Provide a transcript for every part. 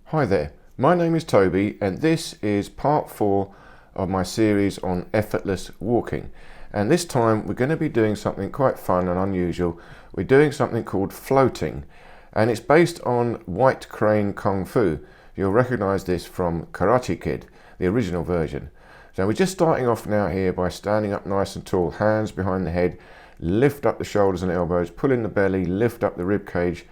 Hi there, my name is Toby and this is part 4 of my series on effortless walking, and this time we're going to be doing something quite fun and unusual. We're doing something called floating, and it's based on White Crane Kung Fu. You'll recognize this from Karate Kid, the original version. So we're just starting off now here by standing up nice and tall, hands behind the head, lift up the shoulders and elbows, pull in the belly, lift up the rib cage,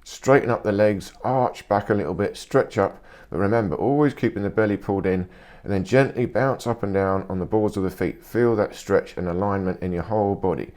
straighten up the legs, arch back a little bit, stretch up, but remember, always keeping the belly pulled in, and then gently bounce up and down on the balls of the feet. Feel that stretch and alignment in your whole body.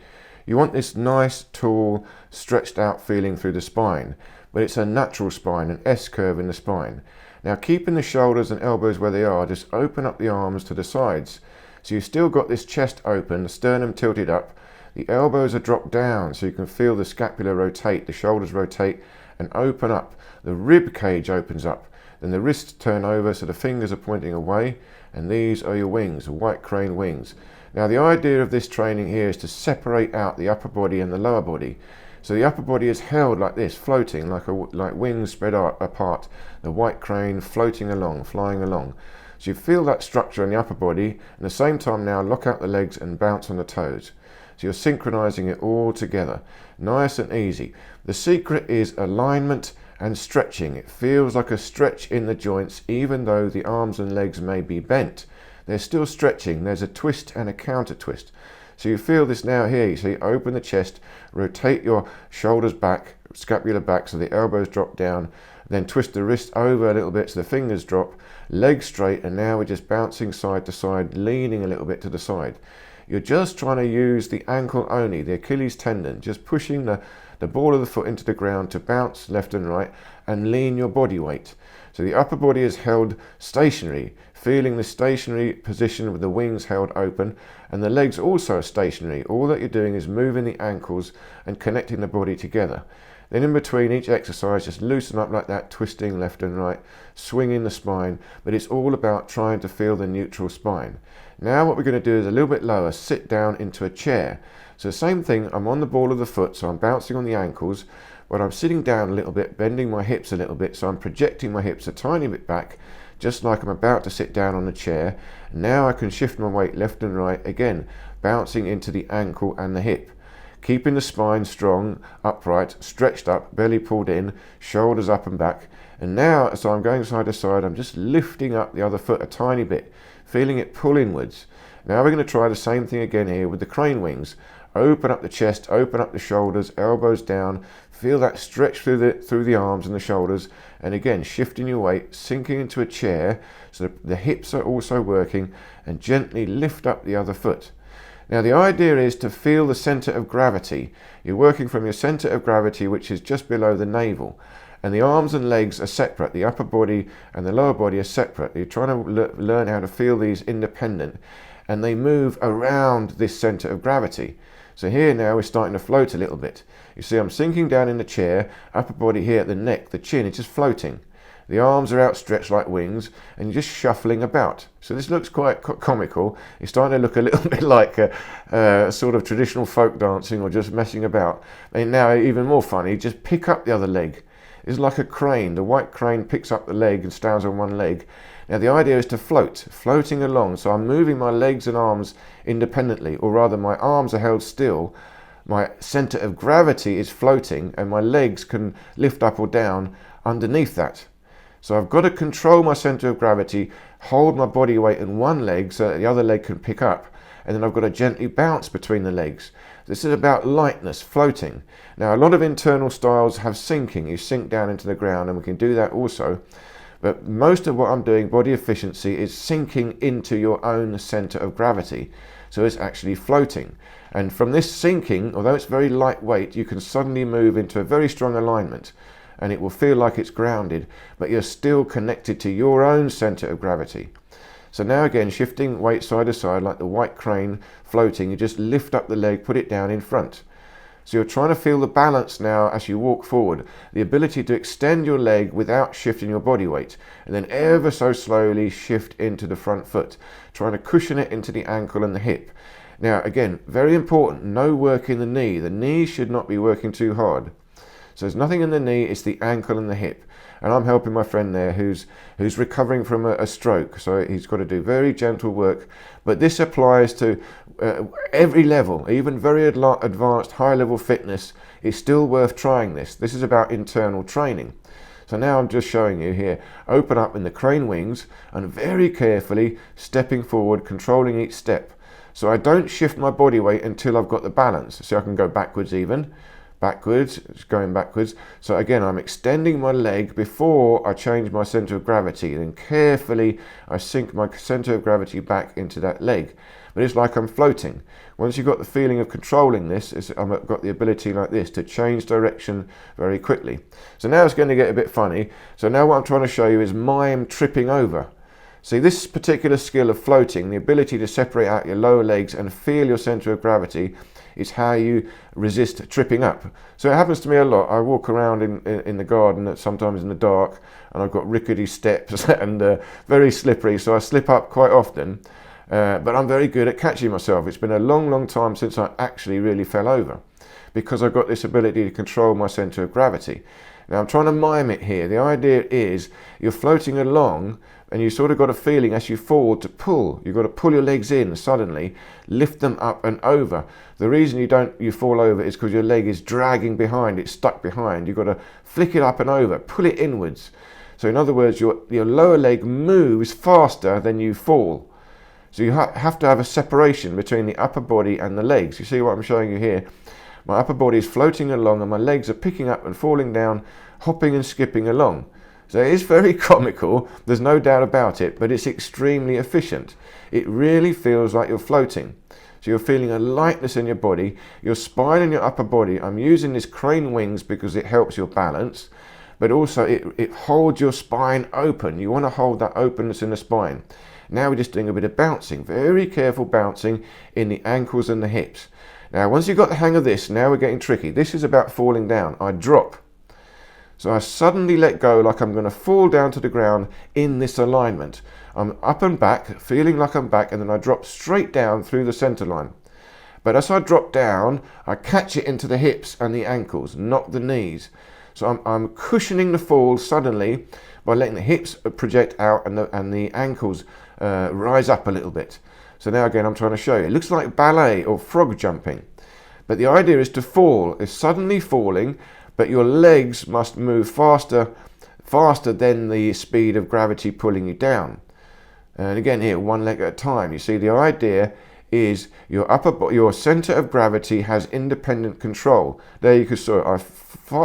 You want this nice, tall, stretched out feeling through the spine, but it's a natural spine, an S curve in the spine. Now, keeping the shoulders and elbows where they are, just open up the arms to the sides. So you've still got this chest open, the sternum tilted up, the elbows are dropped down so you can feel the scapula rotate, the shoulders rotate and open up. The rib cage opens up, then the wrists turn over so the fingers are pointing away, and these are your wings, the white crane wings. Now the idea of this training here is to separate out the upper body and the lower body. So the upper body is held like this, floating like wings spread out apart, the white crane floating along, flying along. So you feel that structure in the upper body, and at the same time now lock out the legs and bounce on the toes. So you're synchronizing it all together, nice and easy. The secret is alignment and stretching. It feels like a stretch in the joints, even though the arms and legs may be bent. They're still stretching. There's a twist and a counter twist. So you feel this now here. You see, open the chest, rotate your shoulders back, scapula back so the elbows drop down, then twist the wrist over a little bit so the fingers drop, legs straight, and now we're just bouncing side to side, leaning a little bit to the side. You're just trying to use the ankle only, the Achilles tendon, just pushing the ball of the foot into the ground to bounce left and right and lean your body weight. So the upper body is held stationary, feeling the stationary position with the wings held open, and the legs also are stationary. All that you're doing is moving the ankles and connecting the body together. Then in between each exercise, just loosen up like that, twisting left and right, swinging the spine, but it's all about trying to feel the neutral spine. Now what we're going to do is a little bit lower, sit down into a chair. So the same thing, I'm on the ball of the foot, so I'm bouncing on the ankles, but I'm sitting down a little bit, bending my hips a little bit, so I'm projecting my hips a tiny bit back, just like I'm about to sit down on the chair. Now I can shift my weight left and right, again, bouncing into the ankle and the hip. Keeping the spine strong, upright, stretched up, belly pulled in, shoulders up and back. And now, as I'm going side to side, I'm just lifting up the other foot a tiny bit, feeling it pull inwards. Now we're going to try the same thing again here with the crane wings. Open up the chest, open up the shoulders, elbows down, feel that stretch through the arms and the shoulders, and again shifting your weight, sinking into a chair so the hips are also working, and gently lift up the other foot. Now the idea is to feel the center of gravity. You're working from your center of gravity, which is just below the navel, and the arms and legs are separate. The upper body and the lower body are separate. You're trying to learn how to feel these independent, and they move around this center of gravity. So here now we're starting to float a little bit. You see I'm sinking down in the chair, upper body here at the neck, the chin is just floating. The arms are outstretched like wings, and you're just shuffling about. So this looks quite comical. It's starting to look a little bit like a sort of traditional folk dancing or just messing about. And now even more funny, just pick up the other leg. It's like a crane. The white crane picks up the leg and stands on one leg. Now the idea is to float, floating along. So I'm moving my legs and arms independently, or rather my arms are held still. My center of gravity is floating, and my legs can lift up or down underneath that. So I've got to control my center of gravity, hold my body weight in one leg so that the other leg can pick up, and then I've got to gently bounce between the legs. This is about lightness, floating. Now a lot of internal styles have sinking. You sink down into the ground, and we can do that also. But most of what I'm doing, body efficiency, is sinking into your own center of gravity. So it's actually floating. And from this sinking, although it's very lightweight, you can suddenly move into a very strong alignment, and it will feel like it's grounded, but you're still connected to your own center of gravity. So now again, shifting weight side to side like the white crane floating, you just lift up the leg, put it down in front. So you're trying to feel the balance now as you walk forward, the ability to extend your leg without shifting your body weight, and then ever so slowly shift into the front foot, trying to cushion it into the ankle and the hip. Now again, very important, no work in the knee. The knee should not be working too hard. So there's nothing in the knee, it's the ankle and the hip. And I'm helping my friend there who's recovering from a stroke, so he's got to do very gentle work. But this applies to every level, even very advanced high-level fitness. It's still worth trying this. This is about internal training. So now I'm just showing you here, open up in the crane wings and very carefully stepping forward, controlling each step. So I don't shift my body weight until I've got the balance. So I can go backwards even, backwards, it's going backwards. So again, I'm extending my leg before I change my center of gravity. Then carefully I sink my center of gravity back into that leg. But it's like I'm floating. Once you've got the feeling of controlling this, I've got the ability like this to change direction very quickly. So now it's going to get a bit funny. So now what I'm trying to show you is mime tripping over. See, this particular skill of floating, the ability to separate out your lower legs and feel your center of gravity, is how you resist tripping up. So it happens to me a lot. I walk around in the garden, sometimes in the dark, and I've got rickety steps and very slippery, so I slip up quite often. But I'm very good at catching myself. It's been a long time since I actually really fell over, because I've got this ability to control my center of gravity. Now I'm trying to mime it here. The idea is you're floating along and you sort of got a feeling as you fall to pull. You've got to pull your legs in suddenly, lift them up and over. The reason you fall over is because your leg is dragging behind, it's stuck behind. You've got to flick it up and over, pull it inwards. So in other words, your lower leg moves faster than you fall. So you have to have a separation between the upper body and the legs. You see what I'm showing you here? My upper body is floating along and my legs are picking up and falling down, hopping and skipping along. So it is very comical, there's no doubt about it, but it's extremely efficient. It really feels like you're floating. So you're feeling a lightness in your body, your spine and your upper body. I'm using this crane wings because it helps your balance, but also it holds your spine open. You want to hold that openness in the spine. Now we're just doing a bit of bouncing, very careful bouncing in the ankles and the hips. Now once you've got the hang of this, now we're getting tricky. This is about falling down. I drop. So I suddenly let go like I'm going to fall down to the ground in this alignment. I'm up and back, feeling like I'm back, and then I drop straight down through the center line. But as I drop down, I catch it into the hips and the ankles, not the knees. So I'm cushioning the fall suddenly by letting the hips project out and the ankles rise up a little bit. So now again, I'm trying to show you. It looks like ballet or frog jumping. But the idea is to fall, is suddenly falling, but your legs must move faster than the speed of gravity pulling you down. And again here, one leg at a time. You see, the idea is your center of gravity has independent control. There you can see I'm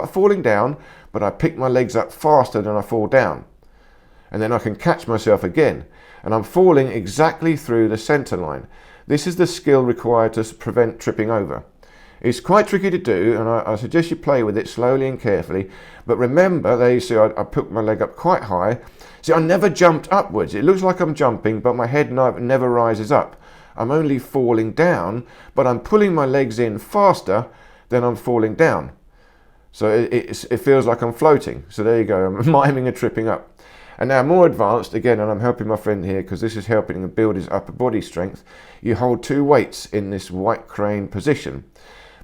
falling down, but I pick my legs up faster than I fall down. And then I can catch myself again. And I'm falling exactly through the center line. This is the skill required to prevent tripping over. It's quite tricky to do, and I suggest you play with it slowly and carefully. But remember, there you see I put my leg up quite high. See, I never jumped upwards. It looks like I'm jumping, but my head never rises up. I'm only falling down, but I'm pulling my legs in faster than I'm falling down. So it feels like I'm floating. So there you go, I'm miming a tripping up. And now more advanced, again, and I'm helping my friend here because this is helping him build his upper body strength. You hold two weights in this white crane position.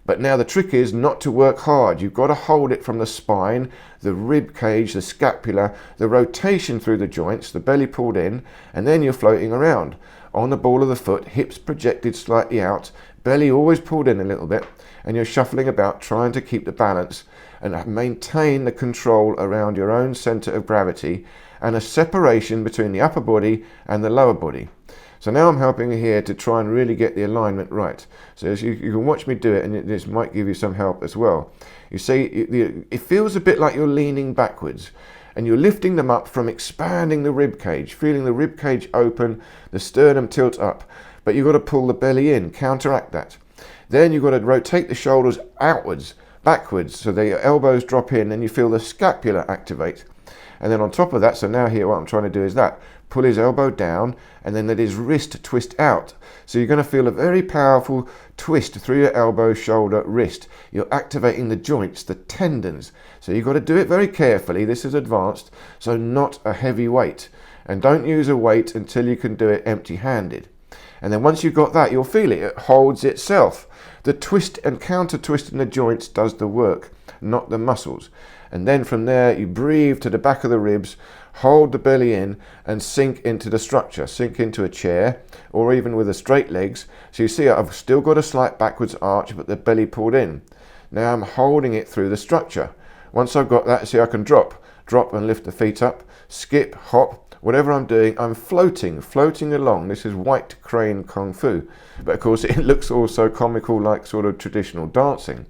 But now the trick is not to work hard. You've got to hold it from the spine, the rib cage, the scapula, the rotation through the joints, the belly pulled in, and then you're floating around. On the ball of the foot, hips projected slightly out, belly always pulled in a little bit, and you're shuffling about trying to keep the balance and maintain the control around your own center of gravity and a separation between the upper body and the lower body. So now I'm helping you here to try and really get the alignment right. So as you can watch me do it, and this might give you some help as well. You see, it feels a bit like you're leaning backwards and you're lifting them up from expanding the rib cage, feeling the rib cage open, the sternum tilt up, but you've got to pull the belly in, counteract that. Then you've got to rotate the shoulders outwards, backwards, so the elbows drop in and you feel the scapula activate. And then on top of that, so now here what I'm trying to do is that. Pull his elbow down and then let his wrist twist out. So you're going to feel a very powerful twist through your elbow, shoulder, wrist. You're activating the joints, the tendons. So you've got to do it very carefully. This is advanced, so not a heavy weight. And don't use a weight until you can do it empty-handed. And then once you've got that, you'll feel it. It holds itself. The twist and counter twist in the joints does the work, not the muscles. And then from there you breathe to the back of the ribs, hold the belly in and sink into the structure, sink into a chair or even with the straight legs. So you see I've still got a slight backwards arch but the belly pulled in. Now I'm holding it through the structure. Once I've got that, see, I can drop and lift the feet up, skip, hop, whatever I'm doing, I'm floating along. This is white crane kung fu. But of course it looks also comical like sort of traditional dancing.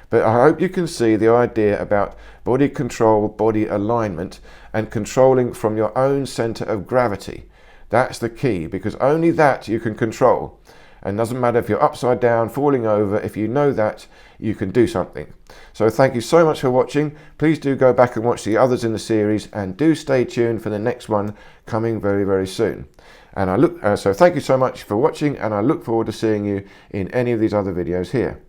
But I hope you can see the idea about body control, body alignment, and controlling from your own center of gravity. That's the key, because only that you can control. And doesn't matter if you're upside down, falling over, if you know that, you can do something. So thank you so much for watching. Please do go back and watch the others in the series, and do stay tuned for the next one coming very, very soon. And so thank you so much for watching, and I look forward to seeing you in any of these other videos here.